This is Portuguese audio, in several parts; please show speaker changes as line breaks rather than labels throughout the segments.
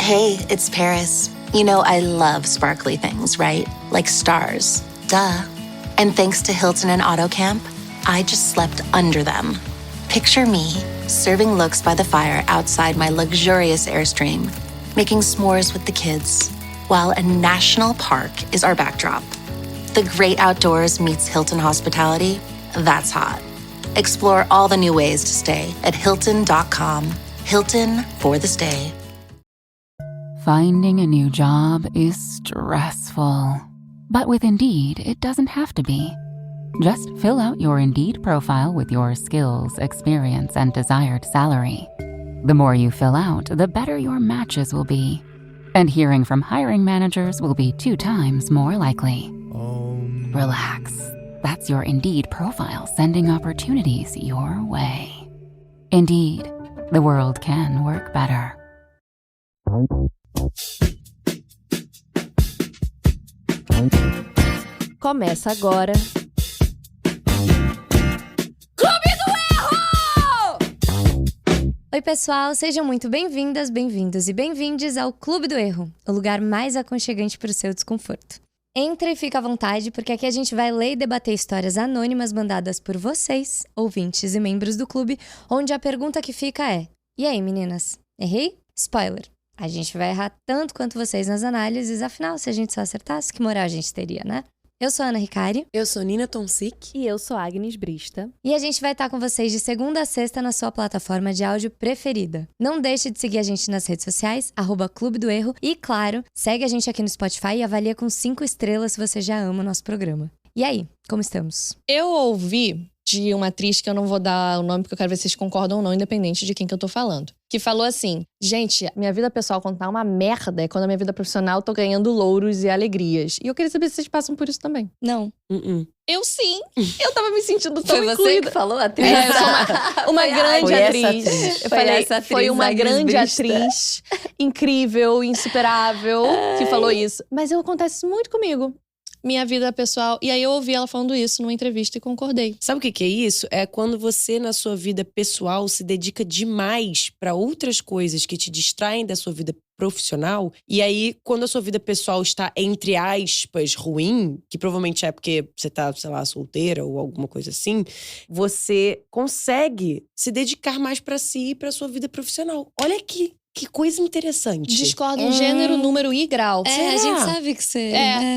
Hey, it's Paris. You know, I love sparkly things, right? Like stars. Duh. And thanks to Hilton and AutoCamp, I just slept under them. Picture me, serving looks by the fire outside my luxurious Airstream, making s'mores with the kids, while a national park is our backdrop. The great outdoors meets Hilton hospitality. That's hot. Explore all the new ways to stay at Hilton.com. Hilton for the stay.
Finding a new job is stressful. But with Indeed, it doesn't have to be. Just fill out your Indeed profile with your skills, experience, and desired salary. The more you fill out, the better your matches will be. And hearing from hiring managers will be 2 times more likely. Relax. That's your Indeed profile sending opportunities your way. Indeed, the world can work better.
Começa agora. Oi, pessoal, sejam muito bem-vindas, bem-vindos e bem-vindes ao Clube do Erro, o lugar mais aconchegante para o seu desconforto. Entre e fica à vontade, porque aqui a gente vai ler e debater histórias anônimas mandadas por vocês, ouvintes e membros do clube, onde a pergunta que fica é: e aí, meninas? Errei? Spoiler. A gente vai errar tanto quanto vocês nas análises, afinal, se a gente só acertasse, que moral a gente teria, né? Eu sou a Ana Ricari.
Eu sou Nina Tonsic.
E eu sou Agnes Brista.
E a gente vai estar com vocês de segunda a sexta na sua plataforma de áudio preferida. Não deixe de seguir a gente nas redes sociais, @Clube do Erro. E, claro, segue a gente aqui no Spotify e avalia com 5 estrelas se você já ama o nosso programa. E aí, como estamos?
Eu ouvi de uma atriz, que eu não vou dar o nome porque eu quero ver se vocês concordam ou não, independente de quem que eu tô falando. Que falou assim: gente, minha vida pessoal, quando tá uma merda, é quando a minha vida profissional eu tô ganhando louros e alegrias. E eu queria saber se vocês passam por isso também.
Não.
Eu sim. Eu tava me sentindo tão
Foi você
incluída.
que falou, atriz?
Eu sou uma grande atriz. Eu
Foi
falei,
essa atriz,
foi uma
Agnes
grande
Brista.
atriz, incrível, insuperável, que falou isso. Mas acontece muito comigo. Minha vida pessoal. E aí eu ouvi ela falando isso numa entrevista e concordei.
Sabe o que é isso? É quando você, na sua vida pessoal, se dedica demais pra outras coisas que te distraem da sua vida profissional. E aí, quando a sua vida pessoal está, entre aspas, ruim, que provavelmente é porque você tá, sei lá, solteira ou alguma coisa assim, você consegue se dedicar mais pra si e pra sua vida profissional. Olha aqui. Que coisa interessante.
Discordo em gênero, número e grau.
É, a gente sabe que você…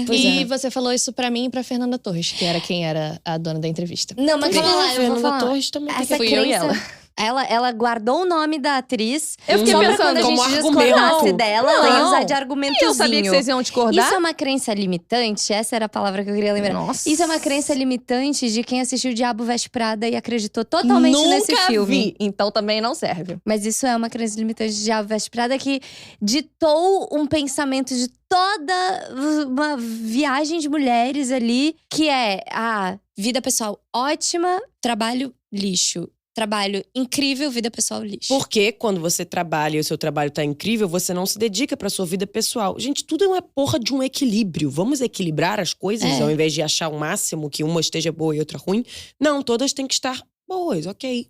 E você falou isso pra mim e pra Fernanda Torres, que era quem era a dona da entrevista.
Não, mas calma lá, eu vou
Fernanda
falar.
Torres também.
Essa
Fui eu e ela.
Ela guardou o nome da atriz.
Eu fiquei
só pra
pensando,
quando a
como
gente
argumento.
discordasse dela, ela ia
Não.
usar de argumentozinho.
E eu sabia que vocês iam discordar.
Isso é uma crença limitante? Essa era a palavra que eu queria lembrar.
Nossa.
Isso é uma crença limitante de quem assistiu Diabo Veste Prada e acreditou totalmente nesse
Nunca
filme.
vi, então também não serve.
Mas isso é uma crença limitante de Diabo Veste Prada que ditou um pensamento de toda uma viagem de mulheres ali, que é a vida pessoal ótima, trabalho lixo. Trabalho incrível, vida pessoal lixo.
Porque quando você trabalha e o seu trabalho tá incrível, você não se dedica pra sua vida pessoal. Gente, tudo é uma porra de um equilíbrio. Vamos equilibrar as coisas ao invés de achar o máximo que uma esteja boa e outra ruim. Não, todas têm que estar boas, ok.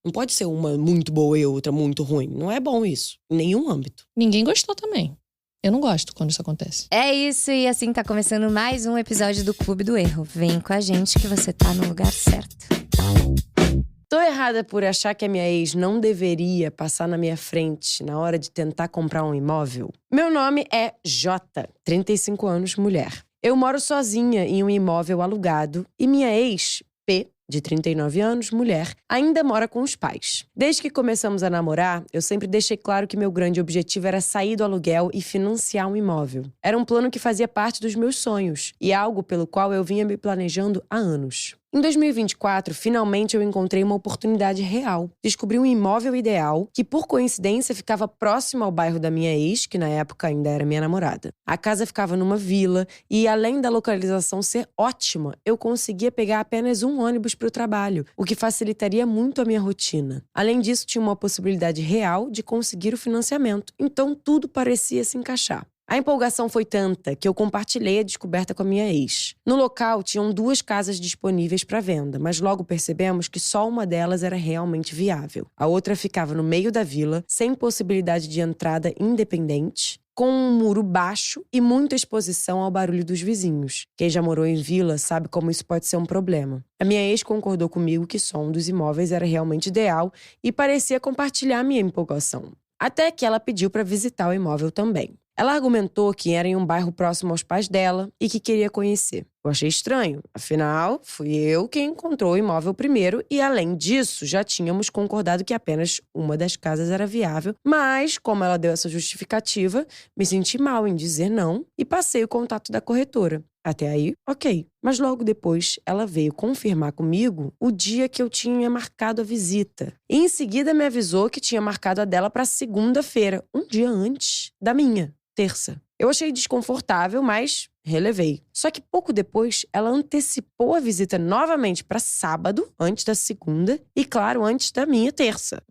Não pode ser uma muito boa e outra muito ruim. Não é bom isso, em nenhum âmbito.
Ninguém gostou também. Eu não gosto quando isso acontece.
É isso, e assim tá começando mais um episódio do Clube do Erro. Vem com a gente que você tá no lugar certo.
Tô errada por achar que a minha ex não deveria passar na minha frente na hora de tentar comprar um imóvel? Meu nome é Jota, 35 anos, mulher. Eu moro sozinha em um imóvel alugado e minha ex, P, de 39 anos, mulher, ainda mora com os pais. Desde que começamos a namorar, eu sempre deixei claro que meu grande objetivo era sair do aluguel e financiar um imóvel. Era um plano que fazia parte dos meus sonhos e algo pelo qual eu vinha me planejando há anos. Em 2024, finalmente eu encontrei uma oportunidade real. Descobri um imóvel ideal que, por coincidência, ficava próximo ao bairro da minha ex, que na época ainda era minha namorada. A casa ficava numa vila e, além da localização ser ótima, eu conseguia pegar apenas um ônibus para o trabalho, o que facilitaria muito a minha rotina. Além disso, tinha uma possibilidade real de conseguir o financiamento, então tudo parecia se encaixar. A empolgação foi tanta que eu compartilhei a descoberta com a minha ex. No local, tinham 2 casas disponíveis para venda, mas logo percebemos que só uma delas era realmente viável. A outra ficava no meio da vila, sem possibilidade de entrada independente, com um muro baixo e muita exposição ao barulho dos vizinhos. Quem já morou em vila sabe como isso pode ser um problema. A minha ex concordou comigo que só um dos imóveis era realmente ideal e parecia compartilhar minha empolgação. Até que ela pediu para visitar o imóvel também. Ela argumentou que era em um bairro próximo aos pais dela e que queria conhecer. Eu achei estranho, afinal, fui eu quem encontrou o imóvel primeiro e, além disso, já tínhamos concordado que apenas uma das casas era viável, mas, como ela deu essa justificativa, me senti mal em dizer não e passei o contato da corretora. Até aí, ok. Mas logo depois, ela veio confirmar comigo o dia que eu tinha marcado a visita. E em seguida me avisou que tinha marcado a dela para segunda-feira, um dia antes da minha, terça. Eu achei desconfortável, mas relevei. Só que pouco depois, ela antecipou a visita novamente para sábado, antes da segunda, e claro, antes da minha terça.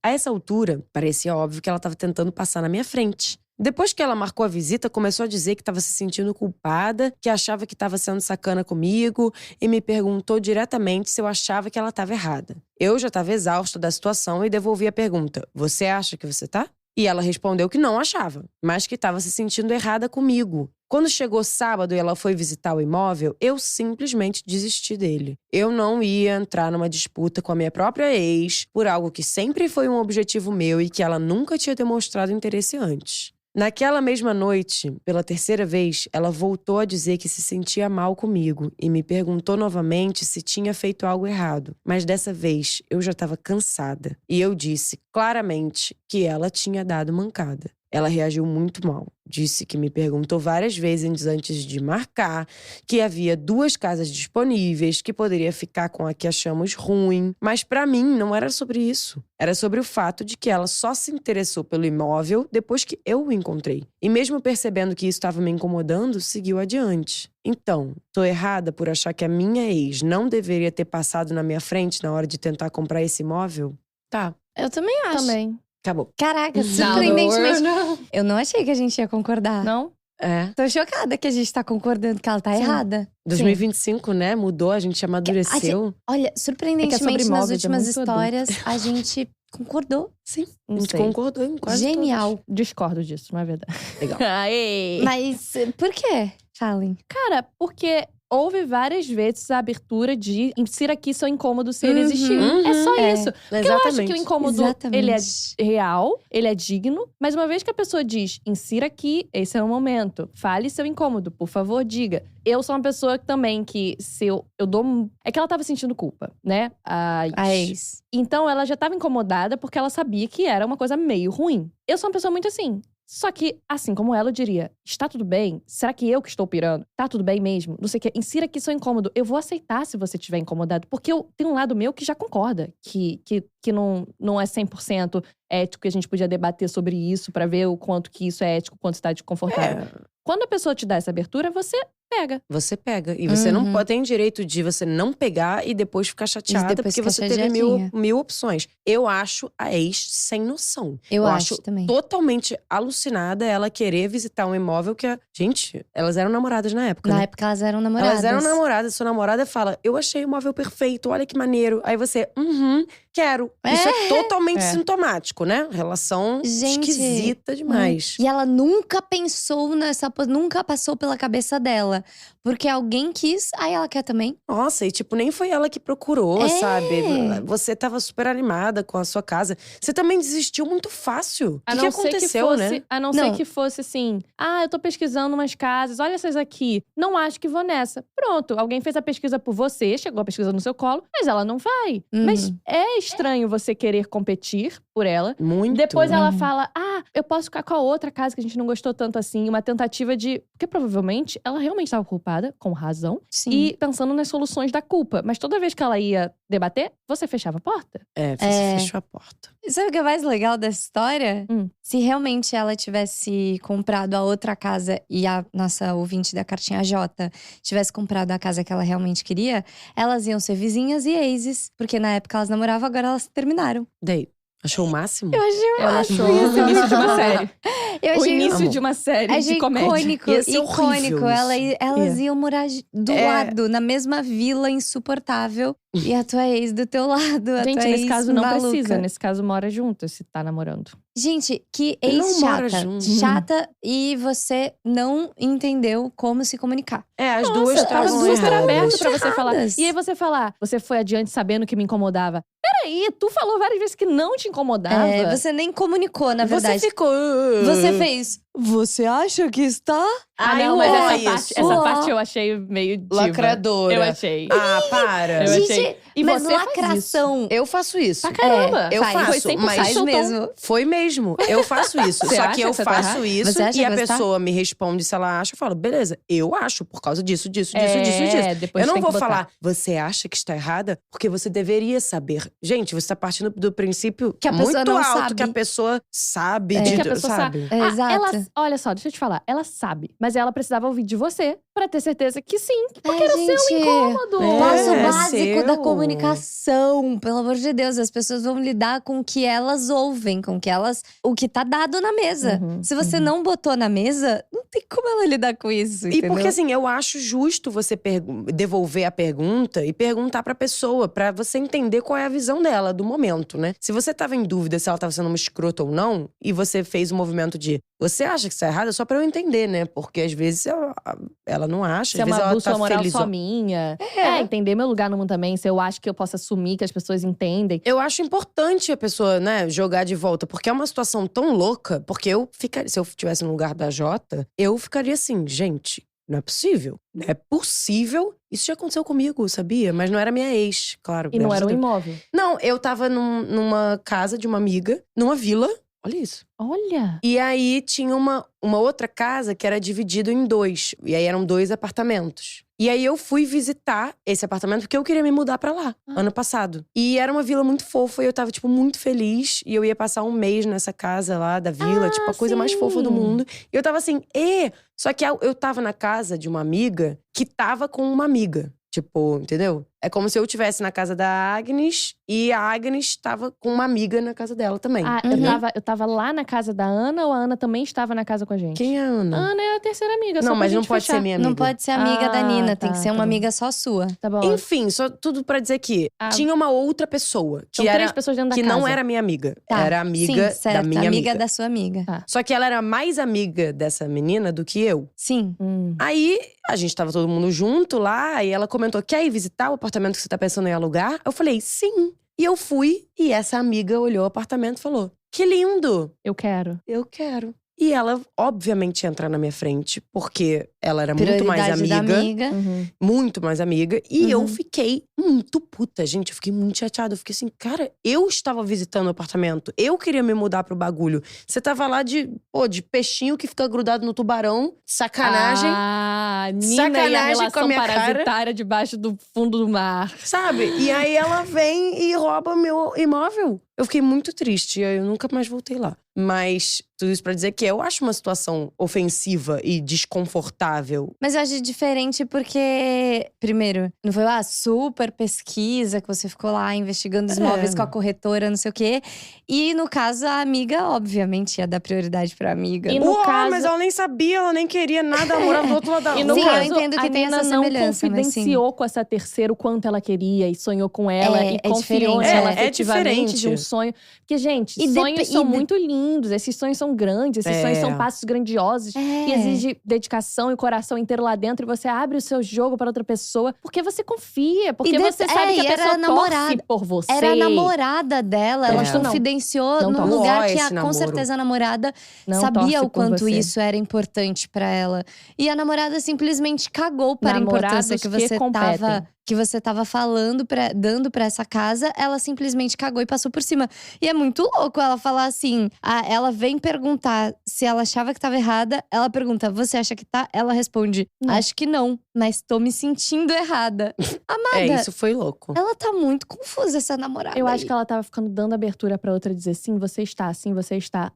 A essa altura, parecia óbvio que ela estava tentando passar na minha frente. Depois que ela marcou a visita, começou a dizer que estava se sentindo culpada, que achava que estava sendo sacana comigo e me perguntou diretamente se eu achava que ela estava errada. Eu já estava exausta da situação e devolvi a pergunta: "Você acha que você tá?" E ela respondeu que não achava, mas que estava se sentindo errada comigo. Quando chegou sábado e ela foi visitar o imóvel, eu simplesmente desisti dele. Eu não ia entrar numa disputa com a minha própria ex por algo que sempre foi um objetivo meu e que ela nunca tinha demonstrado interesse antes. Naquela mesma noite, pela terceira vez, ela voltou a dizer que se sentia mal comigo e me perguntou novamente se tinha feito algo errado. Mas dessa vez, eu já estava cansada. E eu disse claramente que ela tinha dado mancada. Ela reagiu muito mal. Disse que me perguntou várias vezes antes de marcar, que havia 2 casas disponíveis, que poderia ficar com a que achamos ruim. Mas pra mim não era sobre isso. Era sobre o fato de que ela só se interessou pelo imóvel depois que eu o encontrei. E mesmo percebendo que isso estava me incomodando, seguiu adiante. Então, tô errada por achar que a minha ex não deveria ter passado na minha frente na hora de tentar comprar esse imóvel? Tá.
Eu também acho.
Também.
Acabou.
Caraca, surpreendentemente.
Não.
Eu não achei que a gente ia concordar.
Não?
É.
Tô chocada que a gente tá concordando que ela tá errada.
2025, né? Mudou, a gente amadureceu.
Olha, surpreendentemente, nas
imóveis,
últimas
muito
histórias, a gente concordou.
Sim, a
Não
gente
sei.
concordou em quase
Genial.
Discordo disso, não é verdade.
Legal.
Aê!
Mas por quê? Falem.
Cara, porque houve várias vezes a abertura de insira aqui seu incômodo se ele existiu. É só
É.
isso. Porque eu
Exatamente.
acho que o incômodo,
Exatamente.
ele é real, ele é digno. Mas uma vez que a pessoa diz, insira aqui, esse é o momento. Fale seu incômodo, por favor, diga. Eu sou uma pessoa também que se eu dou… É que ela tava sentindo culpa, né?
A ex.
Então ela já tava incomodada porque ela sabia que era uma coisa meio ruim. Eu sou uma pessoa muito assim. Só que, assim como ela, eu diria, está tudo bem? Será que eu que estou pirando? Tá tudo bem mesmo? Não sei o quê. Insira aqui seu incômodo. Eu vou aceitar se você estiver incomodado. Porque eu tenho um lado meu que já concorda. Que não é 100% ético. E a gente podia debater sobre isso pra ver o quanto que isso é ético, o quanto está desconfortável. Quando a pessoa te dá essa abertura, você pega.
Você pega. E você não pode ter direito de você não pegar e depois ficar chateada
depois
porque
ficar
você teve
chateadinha.
mil opções. Eu acho a ex sem noção.
Eu acho também.
Totalmente alucinada ela querer visitar um imóvel que… Gente, elas eram namoradas na época,
Na
né?
época elas eram namoradas.
Elas eram namoradas. Sua namorada fala, eu achei o imóvel perfeito, olha que maneiro. Aí você, quero. Isso é totalmente sintomático, né? Relação
Gente,
esquisita demais.
E ela nunca pensou nunca passou pela cabeça dela. Porque alguém quis, aí ela quer também.
Nossa, e tipo, nem foi ela que procurou,
É.
sabe? Você tava super animada com a sua casa. Você também desistiu muito fácil. O que aconteceu, né?
A não ser que fosse assim, eu tô pesquisando umas casas, olha essas aqui. Não acho que vou nessa. Pronto, alguém fez a pesquisa por você, chegou a pesquisa no seu colo, mas ela não vai. Mas é estranho você querer competir por ela.
Muito.
Depois ela fala, eu posso ficar com a outra casa que a gente não gostou tanto assim. Uma tentativa de… Porque provavelmente ela realmente estava culpada, com razão.
Sim.
E pensando nas soluções da culpa. Mas toda vez que ela ia debater, você fechava a porta.
Você fechou a porta.
Sabe o que é mais legal dessa história? Se realmente ela tivesse comprado a outra casa e a nossa ouvinte da cartinha J tivesse comprado a casa que ela realmente queria, elas iam ser vizinhas e exes. Porque na época elas namoravam, agora elas terminaram.
Daí. Achou o máximo?
Eu achei o
Ela
máximo.
achou o início de uma série.
Eu
O
achei
início de uma série
Achei
de comédia.
icônico,
Ia ser
icônico.
horrível
Elas iam morar do lado, na mesma vila insuportável. E a tua ex do teu lado, a
Gente,
tua
nesse
ex
caso não
maluca.
precisa. Nesse caso mora junto, se tá namorando.
Gente, que
Não
ex
mora
chata.
junto.
Chata e você não entendeu como se comunicar.
As duas
Nossa, tava
estavam
super aberto
erradas.
pra você falar.
Erradas.
E aí você falar, você foi adiante sabendo que me incomodava. Peraí, tu falou várias vezes que não te incomodava.
Você nem comunicou, na
Você
verdade.
ficou…
Você fez… Você acha que está?
Ah, não,
Ai,
mas
isso.
essa parte eu achei meio diva.
Lacradora.
Eu achei.
Ah, para.
Eu
Gente,
achei. E
mas
você faz
lacração…
Eu faço isso.
Pra caramba.
Eu
faz.
faço,
Foi 100%
mas
Faz
tom.
mesmo.
Foi mesmo. Eu faço isso.
Você
Só
acha
que eu
que você tá
faço
errado?
isso
Você acha
e a
que você tá?
pessoa me responde se ela acha. Eu falo, beleza, eu acho por causa disso, disso.
Depois
Eu não
tem
vou
que botar.
falar, você acha que está errada? Porque você deveria saber. Gente, você está partindo do princípio
Que a pessoa
muito
não
alto
sabe.
que a pessoa sabe.
É.
de,
Que a pessoa
sabe?
É, exato.
Ela, olha só, deixa eu te falar. Ela sabe, mas ela precisava ouvir de você pra ter certeza que sim. Porque era
gente,
seu incômodo.
Passo
É,
básico da
seu.
comunicação. Pelo amor de Deus, as pessoas vão lidar com o que elas ouvem, com o que tá dado na mesa.
Uhum,
Se você não botou na mesa, não tem como ela lidar com isso,
E
entendeu?
porque assim, eu acho justo você devolver a pergunta e perguntar pra pessoa, pra você entender qual é a visão dela do momento, né? Se você tava em dúvida se ela tava sendo uma escrota ou não, e você fez o movimento de você acha que isso é errado, é só pra eu entender, né? Porque às vezes ela não acha,
Se é
às vezes
uma
ela
bússola
tá
moral
feliz.
só minha. Entender meu lugar no mundo também. Se eu acho que eu posso assumir que as pessoas entendem.
Eu acho importante a pessoa, né, jogar de volta, porque é uma situação tão louca. Porque eu ficaria, se eu estivesse no lugar da Jota, eu ficaria assim, gente, não é possível. Não é possível. Isso já aconteceu comigo, sabia? Mas não era minha ex, claro.
E não
graças
era um
a Deus.
imóvel.
Não, eu tava numa casa de uma amiga, numa vila. Olha isso.
Olha.
E aí tinha uma outra casa que era dividida em 2. E aí eram 2 apartamentos. E aí eu fui visitar esse apartamento porque eu queria me mudar pra lá, ano passado. E era uma vila muito fofa e eu tava, tipo, muito feliz. E eu ia passar um mês nessa casa lá da vila, tipo, a coisa mais fofa do mundo. E eu tava assim, Só que eu tava na casa de uma amiga que tava com uma amiga. Tipo, entendeu? É como se eu estivesse na casa da Agnes e a Agnes tava com uma amiga na casa dela também.
Ah, eu tava lá na casa da Ana ou a Ana também estava na casa com a gente?
Quem é a Ana?
A Ana é a terceira amiga. só
Não,
pra
mas não
gente
pode
fechar.
ser minha amiga.
Não pode ser amiga da Nina, tem que ser
tá
uma
bom.
amiga só sua.
Tá bom.
Enfim, só tudo pra dizer que tinha uma outra pessoa que
São 3
era
pessoas dentro da
que
casa.
não era minha amiga,
Tá.
era amiga
Sim, certo,
da minha amiga.
da sua amiga.
Tá.
Só que ela era mais amiga dessa menina do que eu.
Sim.
Aí a gente tava todo mundo junto lá e ela comentou: "Quer ir visitar o apartamento que você tá pensando em alugar?" Eu falei: "Sim". E eu fui e essa amiga olhou o apartamento e falou: "Que lindo.
Eu quero.
Eu quero". E ela, obviamente, ia entrar na minha frente, porque ela era muito mais
Prioridade da
amiga.
amiga.
Muito mais amiga. E eu
Uhum.
fiquei muito puta, gente. Eu fiquei muito chateada. Eu fiquei assim, cara, eu estava visitando o apartamento. Eu queria me mudar pro bagulho. Você tava lá de peixinho que fica grudado no tubarão. Sacanagem.
Ah, Nina e a
Sacanagem com a
relação
minha
parasitária debaixo do fundo do mar.
Sabe? E aí ela vem e rouba meu imóvel. Eu fiquei muito triste. E aí eu nunca mais voltei lá. Mas tudo isso pra dizer que eu acho uma situação ofensiva e desconfortável.
Mas eu acho diferente porque, primeiro, não foi uma super pesquisa que você ficou lá investigando os imóveis com a corretora, não sei o quê. E no caso, a amiga, obviamente, ia dar prioridade pra amiga.
E no caso-
mas ela nem sabia, ela nem queria nada. Ela morava do outro lado da
E
rua.
no
Sim,
caso,
eu entendo que
a
tem
Nina
essa
não
semelhança, mas sim.
confidenciou com essa terceira o quanto ela queria e sonhou com ela
É,
e
é
confiou
diferente.
nela
É
efetivamente
diferente.
de um sonho. Porque, gente,
E
sonhos
e
são muito lindos, esses sonhos são grandes, esses sonhos
É.
são passos grandiosos que exigem dedicação e coração inteiro lá dentro. E você abre o seu jogo para outra pessoa porque você confia, porque
E
você sabe que
e
a
era
pessoa torce
namorada.
por você.
Era a namorada dela, ela
É.
confidenciou
Não
num
torce.
lugar
Ó,
que
esse
com
namoro.
certeza a namorada
Não
sabia
torce
o
por
quanto
você.
isso era importante pra ela. E a namorada simplesmente cagou para a
Namorados
importância que
que
você tava falando, dando pra essa casa. Ela simplesmente cagou e passou por cima. E é muito louco ela falar assim, ela vem perguntar se ela achava que tava errada. Ela pergunta, você acha que tá? Ela responde,
Não.
acho que não, mas tô me sentindo errada. Amada,
Isso foi louco.
ela tá muito confusa, essa namorada.
Eu acho
aí.
que ela tava ficando dando abertura pra outra dizer sim, você está,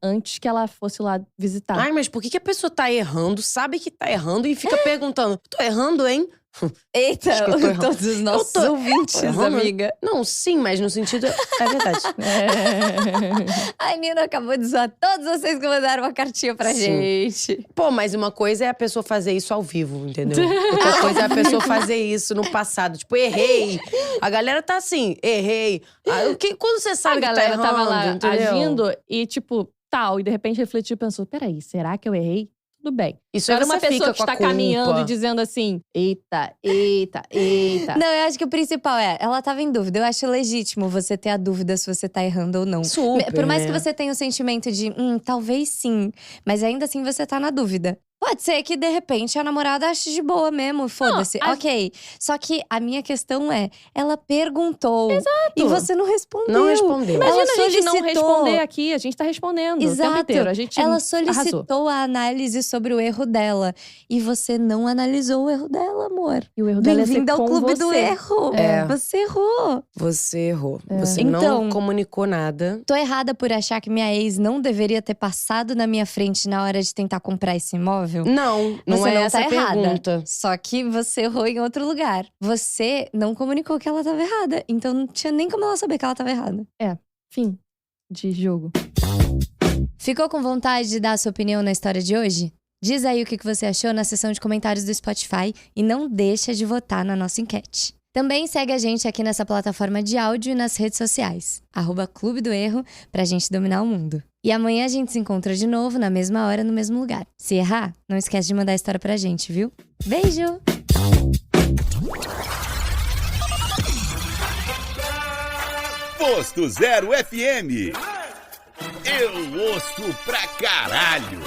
antes que ela fosse lá visitar.
Ai, mas por que a pessoa tá errando, sabe que tá errando e fica perguntando: tô errando, hein?
Eita,
Acho que eu tô errando.
todos os nossos ouvintes,
errando.
amiga.
Não, sim, mas no sentido… É verdade.
A Nina acabou de zoar todos vocês que mandaram uma cartinha pra
Sim.
gente.
Pô, mas uma coisa é a pessoa fazer isso ao vivo, entendeu? Outra coisa é a pessoa fazer isso no passado. Tipo, errei. A galera tá assim, errei. Quando você sabe
A
que
galera
tá errando,
tava lá
entendeu?
agindo e tipo, tal. E de repente refletiu e pensou, peraí, será que eu errei? Tudo bem.
Isso
Agora
aí
uma
você
pessoa
fica
que
com a
está
culpa.
caminhando e dizendo assim, eita.
Não, eu acho que o principal ela tava em dúvida. Eu acho legítimo você ter a dúvida se você tá errando ou não.
Super,
Por mais
né?
que você tenha o sentimento de, talvez sim. Mas ainda assim você tá na dúvida. Pode ser que, de repente, a namorada ache de boa mesmo, foda-se. Ok. Só que a minha questão é, ela perguntou.
Exato.
E você não respondeu.
Não respondeu.
Ela
Imagina a gente não
solicitou.
responder aqui, a gente tá respondendo o tempo
Exato.
inteiro. A gente
Ela
arrasou.
solicitou a análise sobre o erro dela. E você não analisou o erro dela, amor.
E o erro dela é ser
Bem-vinda ao
com
clube do
você.
erro.
É.
Você errou.
Você errou. Você
Então-
não comunicou nada.
Tô errada por achar que minha ex não deveria ter passado na minha frente na hora de tentar comprar esse imóvel?
Não
Você
é
não
essa
tá
a
errada.
pergunta.
Só que você errou em outro lugar. Você não comunicou que ela tava errada. Então não tinha nem como ela saber que ela tava errada.
Fim de jogo.
Ficou com vontade de dar a sua opinião na história de hoje? Diz aí o que você achou na seção de comentários do Spotify e não deixa de votar na nossa enquete. Também segue a gente aqui nessa plataforma de áudio e nas redes sociais. @Clube do Erro, pra gente dominar o mundo. E amanhã a gente se encontra de novo, na mesma hora, no mesmo lugar. Se errar, não esquece de mandar a história pra gente, viu? Beijo!
Posto Zero FM. Eu ouço pra caralho.